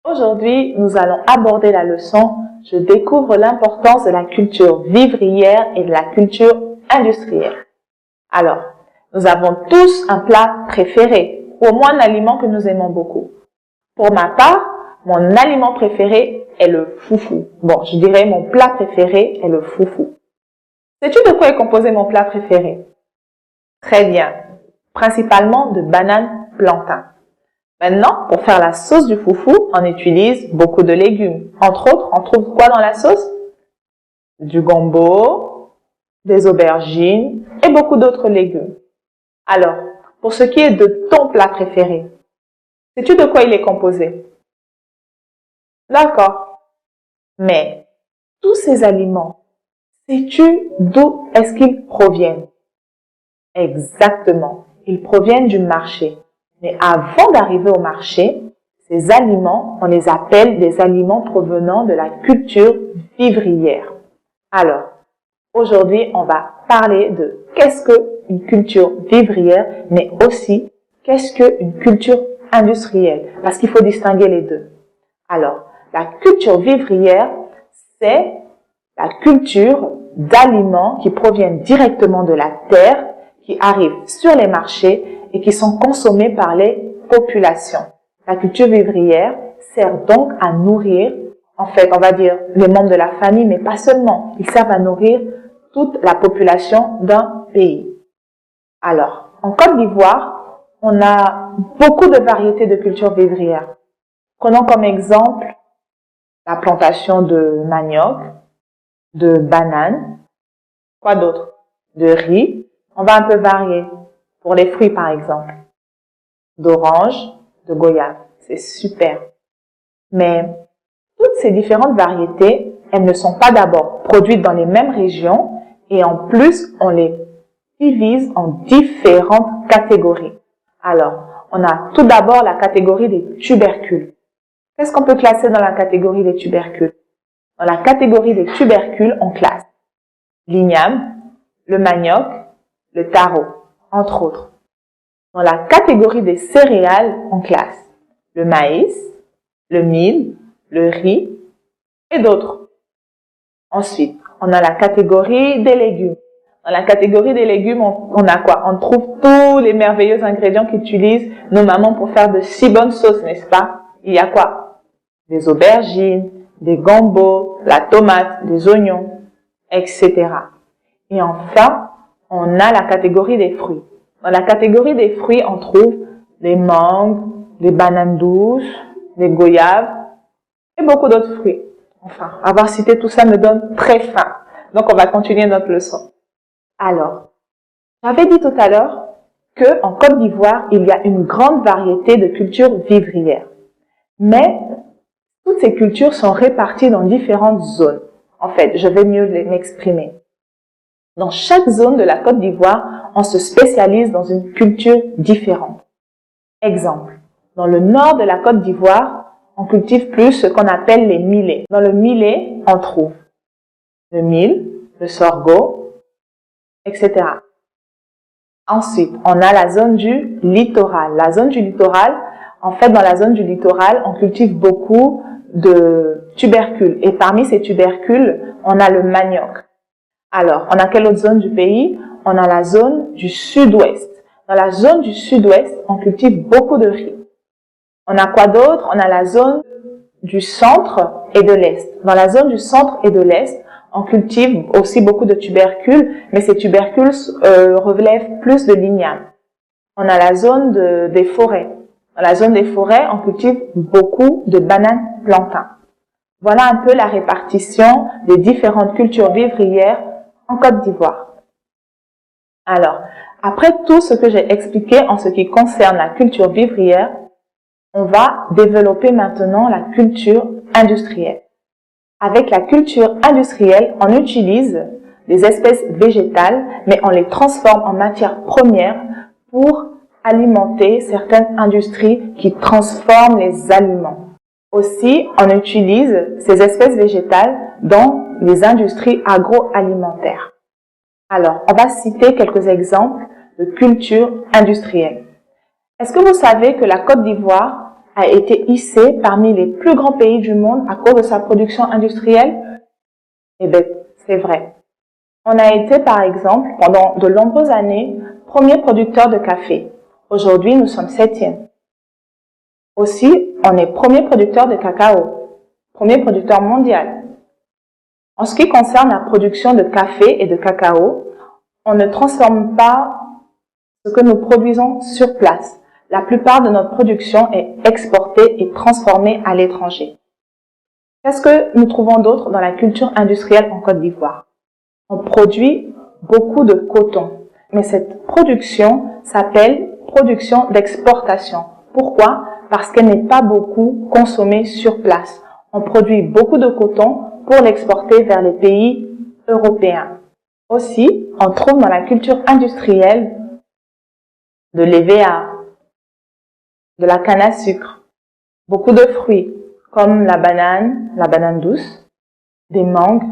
Aujourd'hui, nous allons aborder la leçon « Je découvre l'importance de la culture vivrière et de la culture industrielle ». Alors, nous avons tous un plat préféré, ou au moins un aliment que nous aimons beaucoup. Pour ma part, mon aliment préféré est le foufou. Bon, je dirais mon plat préféré est le foufou. Sais-tu de quoi est composé mon plat préféré? Très bien, principalement de bananes plantain. Maintenant, pour faire la sauce du foufou, on utilise beaucoup de légumes. Entre autres, on trouve quoi dans la sauce? Du gombo, des aubergines et beaucoup d'autres légumes. Alors, pour ce qui est de ton plat préféré, sais-tu de quoi il est composé? D'accord. Mais tous ces aliments, sais-tu d'où est-ce qu'ils proviennent? Exactement, ils proviennent du marché. Mais avant d'arriver au marché, ces aliments, on les appelle des aliments provenant de la culture vivrière. Alors, aujourd'hui, on va parler de qu'est-ce qu'une culture vivrière, mais aussi qu'est-ce qu'une culture industrielle, parce qu'il faut distinguer les deux. Alors, la culture vivrière, c'est la culture d'aliments qui proviennent directement de la terre, qui arrivent sur les marchés et qui sont consommés par les populations. La culture vivrière sert donc à nourrir, en fait, on va dire les membres de la famille, mais pas seulement. Ils servent à nourrir toute la population d'un pays. Alors, en Côte d'Ivoire, on a beaucoup de variétés de cultures vivrières. Prenons comme exemple la plantation de manioc, de bananes, quoi d'autre? De riz. On va un peu varier. Pour les fruits, par exemple. D'orange, de goyave. C'est super. Mais toutes ces différentes variétés, elles ne sont pas d'abord produites dans les mêmes régions et en plus, on les divise en différentes catégories. Alors, on a tout d'abord la catégorie des tubercules. Qu'est-ce qu'on peut classer dans la catégorie des tubercules? Dans la catégorie des tubercules, on classe l'igname, le manioc, le taro, entre autres. Dans la catégorie des céréales, on classe le maïs, le mil, le riz et d'autres. Ensuite, on a la catégorie des légumes. Dans la catégorie des légumes, on a quoi? On trouve tous les merveilleux ingrédients qu'utilisent nos mamans pour faire de si bonnes sauces, n'est-ce pas? Il y a quoi? Des aubergines, des gambos, la tomate, des oignons, etc. Et enfin, on a la catégorie des fruits. Dans la catégorie des fruits, on trouve les mangues, les bananes douces, les goyaves et beaucoup d'autres fruits. Enfin, avoir cité tout ça me donne très faim. Donc, on va continuer notre leçon. Alors, j'avais dit tout à l'heure qu'en Côte d'Ivoire, il y a une grande variété de cultures vivrières. Mais toutes ces cultures sont réparties dans différentes zones. En fait, je vais mieux m'exprimer. Dans chaque zone de la Côte d'Ivoire, on se spécialise dans une culture différente. Exemple, dans le nord de la Côte d'Ivoire, on cultive plus ce qu'on appelle les millets. Dans le millet, on trouve le mil, le sorgho, etc. Ensuite, on a la zone du littoral. La zone du littoral, en fait, dans la zone du littoral, on cultive beaucoup de tubercules. Et parmi ces tubercules, on a le manioc. Alors, on a quelle autre zone du pays? On a la zone du sud-ouest. Dans la zone du sud-ouest, on cultive beaucoup de riz. On a quoi d'autre? On a la zone du centre et de l'est. Dans la zone du centre et de l'est, on cultive aussi beaucoup de tubercules, mais ces tubercules relèvent plus de l'igname. On a la zone des forêts. Dans la zone des forêts, on cultive beaucoup de bananes plantain. Voilà un peu la répartition des différentes cultures vivrières en Côte d'Ivoire. Alors, après tout ce que j'ai expliqué en ce qui concerne la culture vivrière, on va développer maintenant la culture industrielle. Avec la culture industrielle, on utilise des espèces végétales, mais on les transforme en matières premières pour alimenter certaines industries qui transforment les aliments. Aussi, on utilise ces espèces végétales dans les industries agroalimentaires. Alors, on va citer quelques exemples de culture industrielle. Est-ce que vous savez que la Côte d'Ivoire a été hissé parmi les plus grands pays du monde à cause de sa production industrielle? Eh bien, c'est vrai. On a été, par exemple, pendant de nombreuses années, premier producteur de café. Aujourd'hui, nous sommes 7e. Aussi, on est premier producteur de cacao, premier producteur mondial. En ce qui concerne la production de café et de cacao, on ne transforme pas ce que nous produisons sur place. La plupart de notre production est exportée et transformée à l'étranger. Qu'est-ce que nous trouvons d'autre dans la culture industrielle en Côte d'Ivoire? On produit beaucoup de coton, mais cette production s'appelle production d'exportation. Pourquoi? Parce qu'elle n'est pas beaucoup consommée sur place. On produit beaucoup de coton pour l'exporter vers les pays européens. Aussi, on trouve dans la culture industrielle de l'EVA, de la canne à sucre, beaucoup de fruits comme la banane douce, des mangues.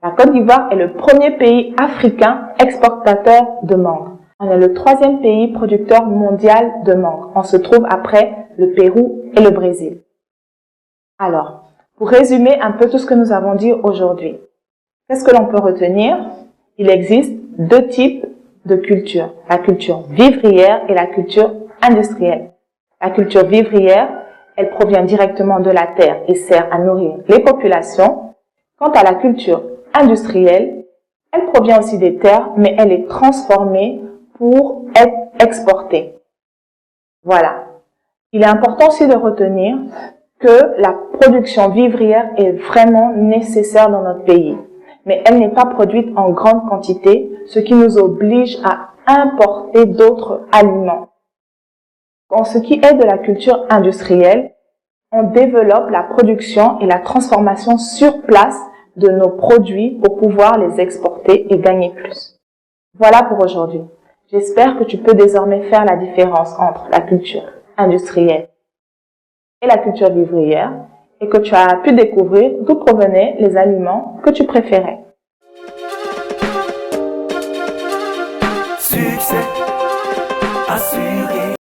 La Côte d'Ivoire est le premier pays africain exportateur de mangue. On est le 3e pays producteur mondial de mangue. On se trouve après le Pérou et le Brésil. Alors, pour résumer un peu tout ce que nous avons dit aujourd'hui, qu'est-ce que l'on peut retenir? Il existe 2 types de culture, la culture vivrière et la culture industrielle. La culture vivrière, elle provient directement de la terre et sert à nourrir les populations. Quant à la culture industrielle, elle provient aussi des terres, mais elle est transformée pour être exportée. Voilà. Il est important aussi de retenir que la production vivrière est vraiment nécessaire dans notre pays, mais elle n'est pas produite en grande quantité, ce qui nous oblige à importer d'autres aliments. En ce qui est de la culture industrielle, on développe la production et la transformation sur place de nos produits pour pouvoir les exporter et gagner plus. Voilà pour aujourd'hui. J'espère que tu peux désormais faire la différence entre la culture industrielle et la culture vivrière et que tu as pu découvrir d'où provenaient les aliments que tu préférais. Succès.